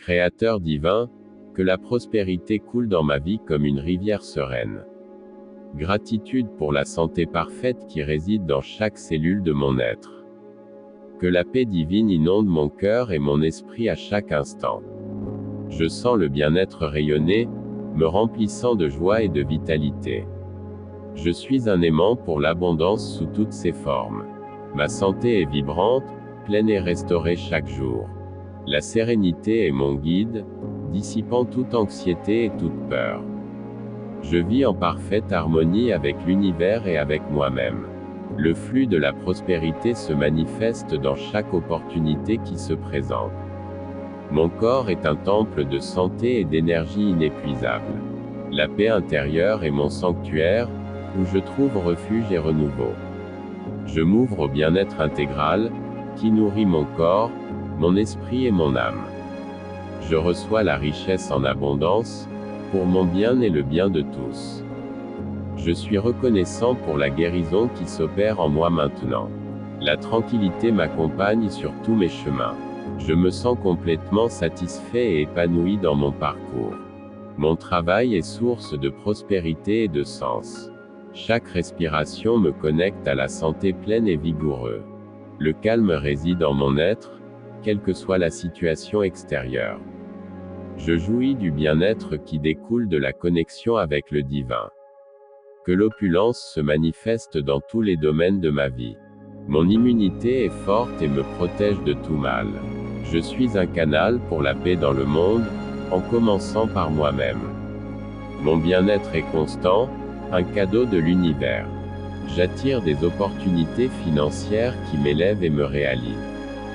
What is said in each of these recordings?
Créateur divin, que la prospérité coule dans ma vie comme une rivière sereine. Gratitude pour la santé parfaite qui réside dans chaque cellule de mon être. Que la paix divine inonde mon cœur et mon esprit à chaque instant. Je sens le bien-être rayonner, me remplissant de joie et de vitalité. Je suis un aimant pour l'abondance sous toutes ses formes. Ma santé est vibrante, pleine et restaurée chaque jour. La sérénité est mon guide, dissipant toute anxiété et toute peur. Je vis en parfaite harmonie avec l'univers et avec moi-même. Le flux de la prospérité se manifeste dans chaque opportunité qui se présente. Mon corps est un temple de santé et d'énergie inépuisable. La paix intérieure est mon sanctuaire, où je trouve refuge et renouveau. Je m'ouvre au bien-être intégral, qui nourrit mon corps, mon esprit et mon âme. Je reçois la richesse en abondance, pour mon bien et le bien de tous. Je suis reconnaissant pour la guérison qui s'opère en moi maintenant. La tranquillité m'accompagne sur tous mes chemins. Je me sens complètement satisfait et épanoui dans mon parcours. Mon travail est source de prospérité et de sens. Chaque respiration me connecte à la santé pleine et vigoureuse. Le calme réside en mon être, quelle que soit la situation extérieure. Je jouis du bien-être qui découle de la connexion avec le divin. Que l'opulence se manifeste dans tous les domaines de ma vie. Mon immunité est forte et me protège de tout mal. Je suis un canal pour la paix dans le monde, en commençant par moi-même. Mon bien-être est constant, un cadeau de l'univers. J'attire des opportunités financières qui m'élèvent et me réalisent.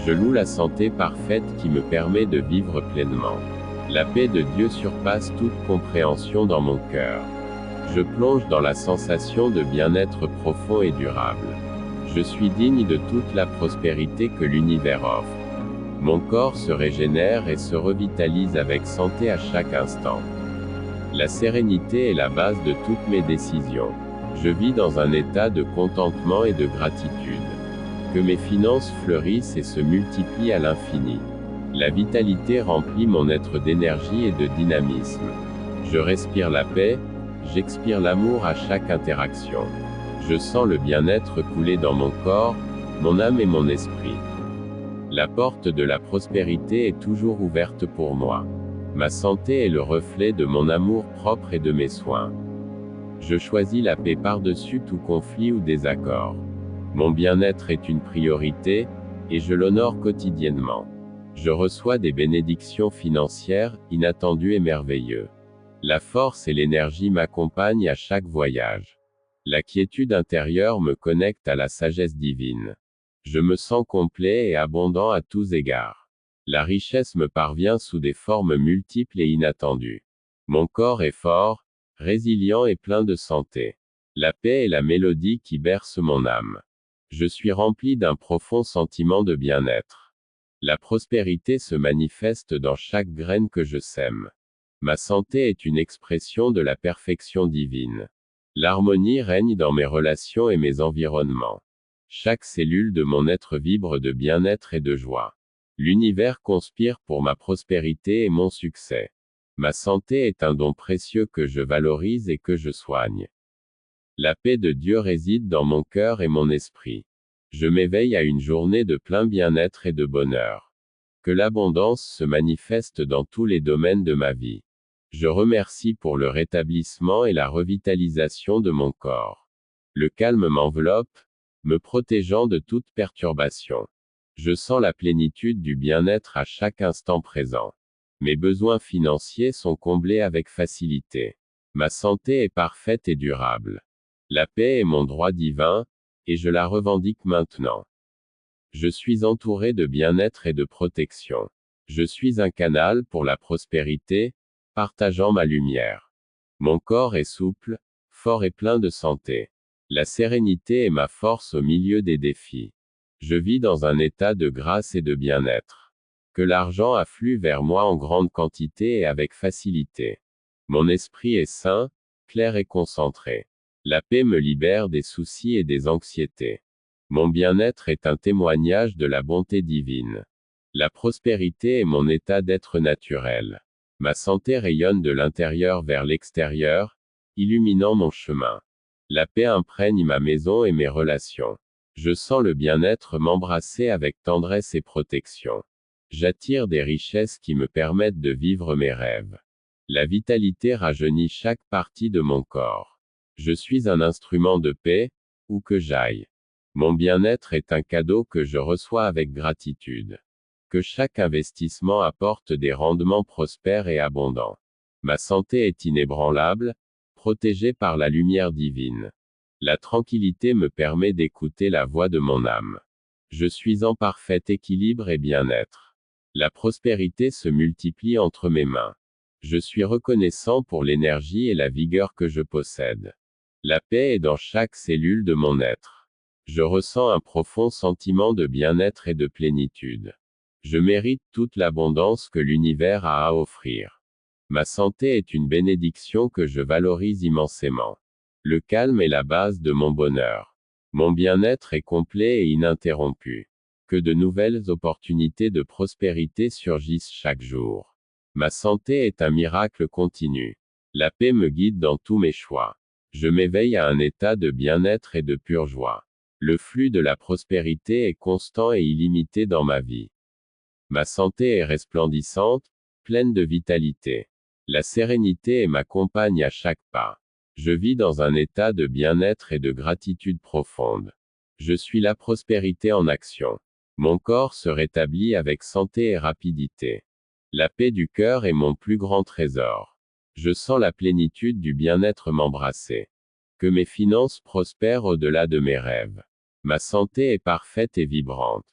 Je loue la santé parfaite qui me permet de vivre pleinement. La paix de Dieu surpasse toute compréhension dans mon cœur. Je plonge dans la sensation de bien-être profond et durable. Je suis digne de toute la prospérité que l'univers offre. Mon corps se régénère et se revitalise avec santé à chaque instant. La sérénité est la base de toutes mes décisions. Je vis dans un état de contentement et de gratitude. Que mes finances fleurissent et se multiplient à l'infini. La vitalité remplit mon être d'énergie et de dynamisme. Je respire la paix, j'expire l'amour à chaque interaction. Je sens le bien-être couler dans mon corps, mon âme et mon esprit. La porte de la prospérité est toujours ouverte pour moi. Ma santé est le reflet de mon amour propre et de mes soins. Je choisis la paix par-dessus tout conflit ou désaccord. Mon bien-être est une priorité, et je l'honore quotidiennement. Je reçois des bénédictions financières, inattendues et merveilleuses. La force et l'énergie m'accompagnent à chaque voyage. La quiétude intérieure me connecte à la sagesse divine. Je me sens complet et abondant à tous égards. La richesse me parvient sous des formes multiples et inattendues. Mon corps est fort, résilient et plein de santé. La paix est la mélodie qui berce mon âme. Je suis rempli d'un profond sentiment de bien-être. La prospérité se manifeste dans chaque graine que je sème. Ma santé est une expression de la perfection divine. L'harmonie règne dans mes relations et mes environnements. Chaque cellule de mon être vibre de bien-être et de joie. L'univers conspire pour ma prospérité et mon succès. Ma santé est un don précieux que je valorise et que je soigne. La paix de Dieu réside dans mon cœur et mon esprit. Je m'éveille à une journée de plein bien-être et de bonheur. Que l'abondance se manifeste dans tous les domaines de ma vie. Je remercie pour le rétablissement et la revitalisation de mon corps. Le calme m'enveloppe, me protégeant de toute perturbation. Je sens la plénitude du bien-être à chaque instant présent. Mes besoins financiers sont comblés avec facilité. Ma santé est parfaite et durable. La paix est mon droit divin, et je la revendique maintenant. Je suis entouré de bien-être et de protection. Je suis un canal pour la prospérité, partageant ma lumière. Mon corps est souple, fort et plein de santé. La sérénité est ma force au milieu des défis. Je vis dans un état de grâce et de bien-être. Que l'argent afflue vers moi en grande quantité et avec facilité. Mon esprit est sain, clair et concentré. La paix me libère des soucis et des anxiétés. Mon bien-être est un témoignage de la bonté divine. La prospérité est mon état d'être naturel. Ma santé rayonne de l'intérieur vers l'extérieur, illuminant mon chemin. La paix imprègne ma maison et mes relations. Je sens le bien-être m'embrasser avec tendresse et protection. J'attire des richesses qui me permettent de vivre mes rêves. La vitalité rajeunit chaque partie de mon corps. Je suis un instrument de paix, où que j'aille. Mon bien-être est un cadeau que je reçois avec gratitude. Que chaque investissement apporte des rendements prospères et abondants. Ma santé est inébranlable, protégée par la lumière divine. La tranquillité me permet d'écouter la voix de mon âme. Je suis en parfait équilibre et bien-être. La prospérité se multiplie entre mes mains. Je suis reconnaissant pour l'énergie et la vigueur que je possède. La paix est dans chaque cellule de mon être. Je ressens un profond sentiment de bien-être et de plénitude. Je mérite toute l'abondance que l'univers a à offrir. Ma santé est une bénédiction que je valorise immensément. Le calme est la base de mon bonheur. Mon bien-être est complet et ininterrompu. Que de nouvelles opportunités de prospérité surgissent chaque jour. Ma santé est un miracle continu. La paix me guide dans tous mes choix. Je m'éveille à un état de bien-être et de pure joie. Le flux de la prospérité est constant et illimité dans ma vie. Ma santé est resplendissante, pleine de vitalité. La sérénité est ma compagne à chaque pas. Je vis dans un état de bien-être et de gratitude profonde. Je suis la prospérité en action. Mon corps se rétablit avec santé et rapidité. La paix du cœur est mon plus grand trésor. Je sens la plénitude du bien-être m'embrasser. Que mes finances prospèrent au-delà de mes rêves. Ma santé est parfaite et vibrante.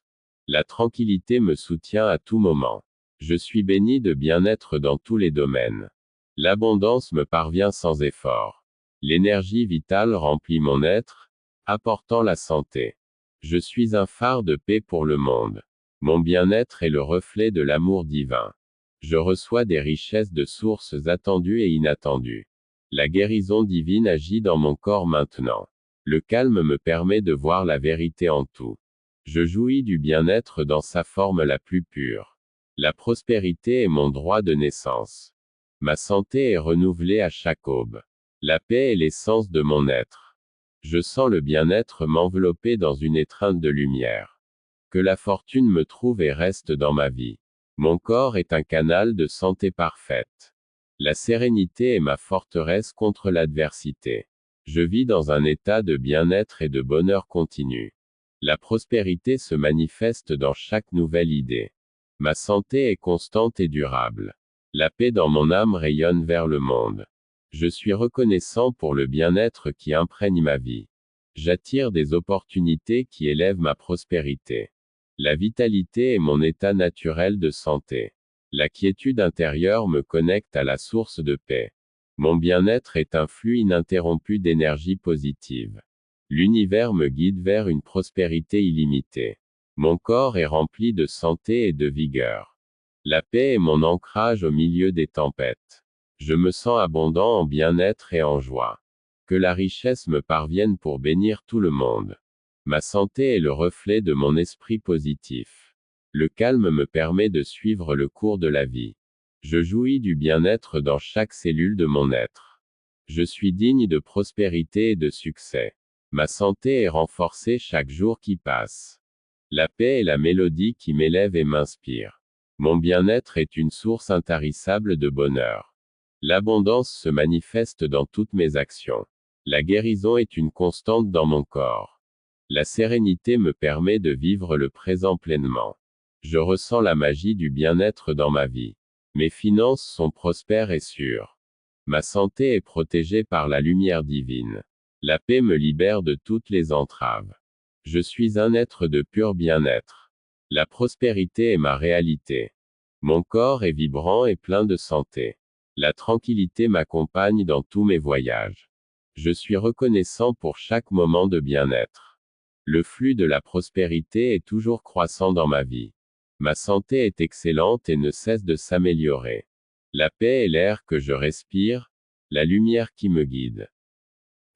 La tranquillité me soutient à tout moment. Je suis béni de bien-être dans tous les domaines. L'abondance me parvient sans effort. L'énergie vitale remplit mon être, apportant la santé. Je suis un phare de paix pour le monde. Mon bien-être est le reflet de l'amour divin. Je reçois des richesses de sources attendues et inattendues. La guérison divine agit dans mon corps maintenant. Le calme me permet de voir la vérité en tout. Je jouis du bien-être dans sa forme la plus pure. La prospérité est mon droit de naissance. Ma santé est renouvelée à chaque aube. La paix est l'essence de mon être. Je sens le bien-être m'envelopper dans une étreinte de lumière. Que la fortune me trouve et reste dans ma vie. Mon corps est un canal de santé parfaite. La sérénité est ma forteresse contre l'adversité. Je vis dans un état de bien-être et de bonheur continu. La prospérité se manifeste dans chaque nouvelle idée. Ma santé est constante et durable. La paix dans mon âme rayonne vers le monde. Je suis reconnaissant pour le bien-être qui imprègne ma vie. J'attire des opportunités qui élèvent ma prospérité. La vitalité est mon état naturel de santé. La quiétude intérieure me connecte à la source de paix. Mon bien-être est un flux ininterrompu d'énergie positive. L'univers me guide vers une prospérité illimitée. Mon corps est rempli de santé et de vigueur. La paix est mon ancrage au milieu des tempêtes. Je me sens abondant en bien-être et en joie. Que la richesse me parvienne pour bénir tout le monde. Ma santé est le reflet de mon esprit positif. Le calme me permet de suivre le cours de la vie. Je jouis du bien-être dans chaque cellule de mon être. Je suis digne de prospérité et de succès. Ma santé est renforcée chaque jour qui passe. La paix est la mélodie qui m'élève et m'inspire. Mon bien-être est une source intarissable de bonheur. L'abondance se manifeste dans toutes mes actions. La guérison est une constante dans mon corps. La sérénité me permet de vivre le présent pleinement. Je ressens la magie du bien-être dans ma vie. Mes finances sont prospères et sûres. Ma santé est protégée par la lumière divine. La paix me libère de toutes les entraves. Je suis un être de pur bien-être. La prospérité est ma réalité. Mon corps est vibrant et plein de santé. La tranquillité m'accompagne dans tous mes voyages. Je suis reconnaissant pour chaque moment de bien-être. Le flux de la prospérité est toujours croissant dans ma vie. Ma santé est excellente et ne cesse de s'améliorer. La paix est l'air que je respire, la lumière qui me guide.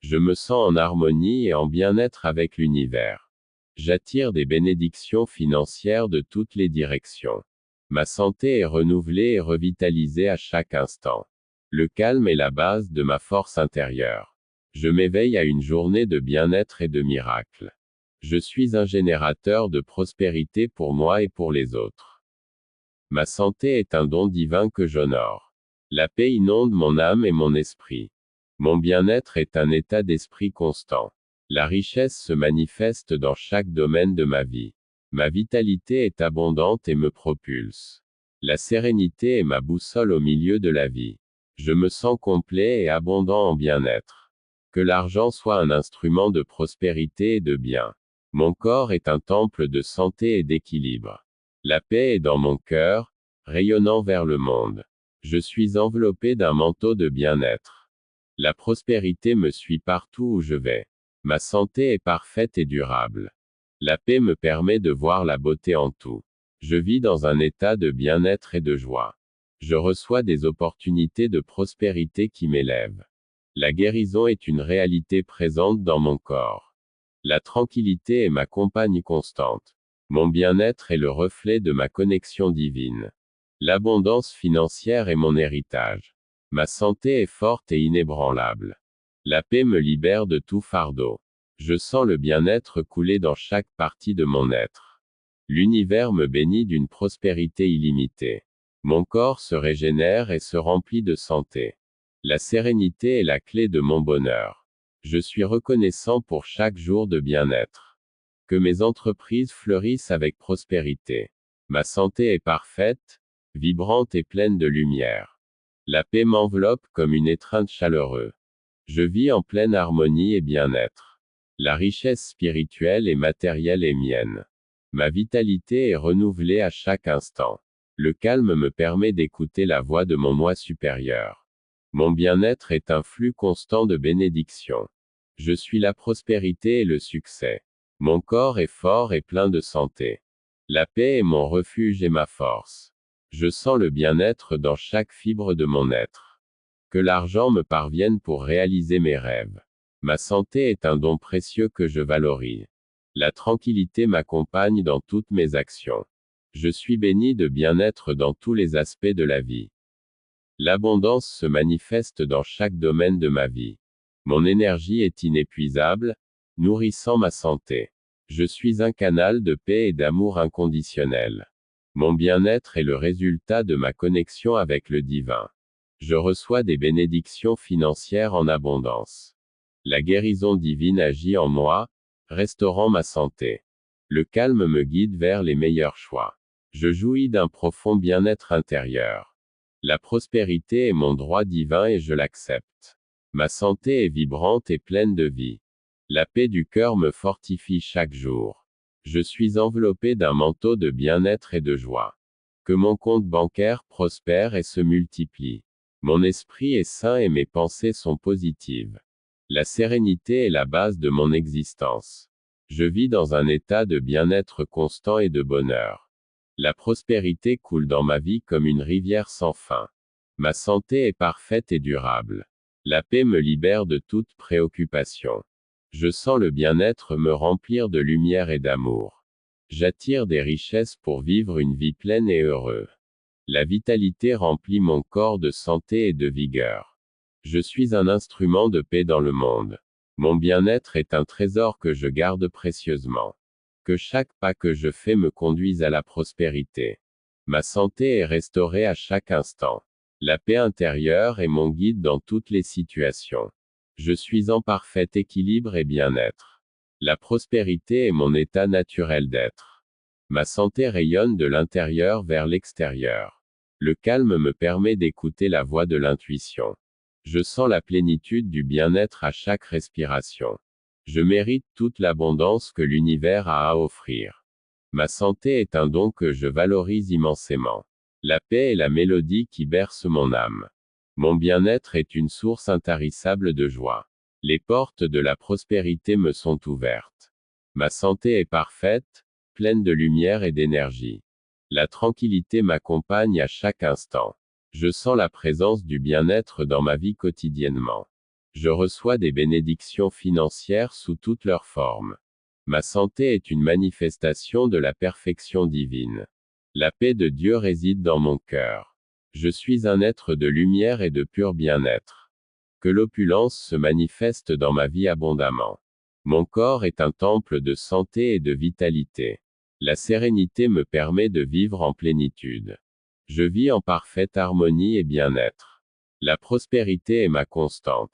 Je me sens en harmonie et en bien-être avec l'univers. J'attire des bénédictions financières de toutes les directions. Ma santé est renouvelée et revitalisée à chaque instant. Le calme est la base de ma force intérieure. Je m'éveille à une journée de bien-être et de miracles. Je suis un générateur de prospérité pour moi et pour les autres. Ma santé est un don divin que j'honore. La paix inonde mon âme et mon esprit. Mon bien-être est un état d'esprit constant. La richesse se manifeste dans chaque domaine de ma vie. Ma vitalité est abondante et me propulse. La sérénité est ma boussole au milieu de la vie. Je me sens complet et abondant en bien-être. Que l'argent soit un instrument de prospérité et de bien. Mon corps est un temple de santé et d'équilibre. La paix est dans mon cœur, rayonnant vers le monde. Je suis enveloppé d'un manteau de bien-être. La prospérité me suit partout où je vais. Ma santé est parfaite et durable. La paix me permet de voir la beauté en tout. Je vis dans un état de bien-être et de joie. Je reçois des opportunités de prospérité qui m'élèvent. La guérison est une réalité présente dans mon corps. La tranquillité est ma compagne constante. Mon bien-être est le reflet de ma connexion divine. L'abondance financière est mon héritage. Ma santé est forte et inébranlable. La paix me libère de tout fardeau. Je sens le bien-être couler dans chaque partie de mon être. L'univers me bénit d'une prospérité illimitée. Mon corps se régénère et se remplit de santé. La sérénité est la clé de mon bonheur. Je suis reconnaissant pour chaque jour de bien-être. Que mes entreprises fleurissent avec prospérité. Ma santé est parfaite, vibrante et pleine de lumière. La paix m'enveloppe comme une étreinte chaleureuse. Je vis en pleine harmonie et bien-être. La richesse spirituelle et matérielle est mienne. Ma vitalité est renouvelée à chaque instant. Le calme me permet d'écouter la voix de mon moi supérieur. Mon bien-être est un flux constant de bénédictions. Je suis la prospérité et le succès. Mon corps est fort et plein de santé. La paix est mon refuge et ma force. Je sens le bien-être dans chaque fibre de mon être. Que l'argent me parvienne pour réaliser mes rêves. Ma santé est un don précieux que je valorise. La tranquillité m'accompagne dans toutes mes actions. Je suis béni de bien-être dans tous les aspects de la vie. L'abondance se manifeste dans chaque domaine de ma vie. Mon énergie est inépuisable, nourrissant ma santé. Je suis un canal de paix et d'amour inconditionnel. Mon bien-être est le résultat de ma connexion avec le divin. Je reçois des bénédictions financières en abondance. La guérison divine agit en moi, restaurant ma santé. Le calme me guide vers les meilleurs choix. Je jouis d'un profond bien-être intérieur. La prospérité est mon droit divin et je l'accepte. Ma santé est vibrante et pleine de vie. La paix du cœur me fortifie chaque jour. Je suis enveloppé d'un manteau de bien-être et de joie. Que mon compte bancaire prospère et se multiplie. Mon esprit est sain et mes pensées sont positives. La sérénité est la base de mon existence. Je vis dans un état de bien-être constant et de bonheur. La prospérité coule dans ma vie comme une rivière sans fin. Ma santé est parfaite et durable. La paix me libère de toute préoccupation. Je sens le bien-être me remplir de lumière et d'amour. J'attire des richesses pour vivre une vie pleine et heureuse. La vitalité remplit mon corps de santé et de vigueur. Je suis un instrument de paix dans le monde. Mon bien-être est un trésor que je garde précieusement. Que chaque pas que je fais me conduise à la prospérité. Ma santé est restaurée à chaque instant. La paix intérieure est mon guide dans toutes les situations. Je suis en parfait équilibre et bien-être. La prospérité est mon état naturel d'être. Ma santé rayonne de l'intérieur vers l'extérieur. Le calme me permet d'écouter la voix de l'intuition. Je sens la plénitude du bien-être à chaque respiration. Je mérite toute l'abondance que l'univers a à offrir. Ma santé est un don que je valorise immensément. La paix est la mélodie qui berce mon âme. Mon bien-être est une source intarissable de joie. Les portes de la prospérité me sont ouvertes. Ma santé est parfaite, pleine de lumière et d'énergie. La tranquillité m'accompagne à chaque instant. Je sens la présence du bien-être dans ma vie quotidiennement. Je reçois des bénédictions financières sous toutes leurs formes. Ma santé est une manifestation de la perfection divine. La paix de Dieu réside dans mon cœur. Je suis un être de lumière et de pur bien-être. Que l'opulence se manifeste dans ma vie abondamment. Mon corps est un temple de santé et de vitalité. La sérénité me permet de vivre en plénitude. Je vis en parfaite harmonie et bien-être. La prospérité est ma constante.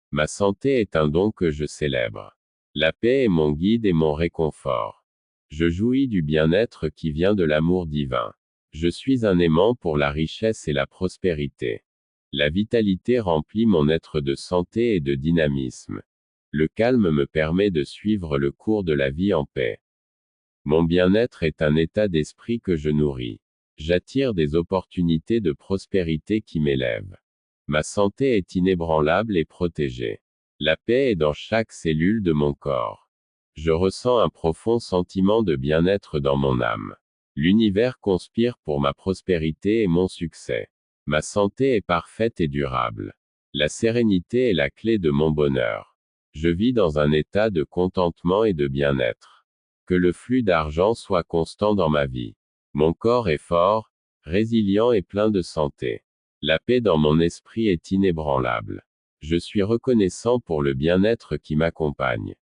Ma santé est un don que je célèbre. La paix est mon guide et mon réconfort. Je jouis du bien-être qui vient de l'amour divin. Je suis un aimant pour la richesse et la prospérité. La vitalité remplit mon être de santé et de dynamisme. Le calme me permet de suivre le cours de la vie en paix. Mon bien-être est un état d'esprit que je nourris. J'attire des opportunités de prospérité qui m'élèvent. Ma santé est inébranlable et protégée. La paix est dans chaque cellule de mon corps. Je ressens un profond sentiment de bien-être dans mon âme. L'univers conspire pour ma prospérité et mon succès. Ma santé est parfaite et durable. La sérénité est la clé de mon bonheur. Je vis dans un état de contentement et de bien-être. Que le flux d'argent soit constant dans ma vie. Mon corps est fort, résilient et plein de santé. La paix dans mon esprit est inébranlable. Je suis reconnaissant pour le bien-être qui m'accompagne.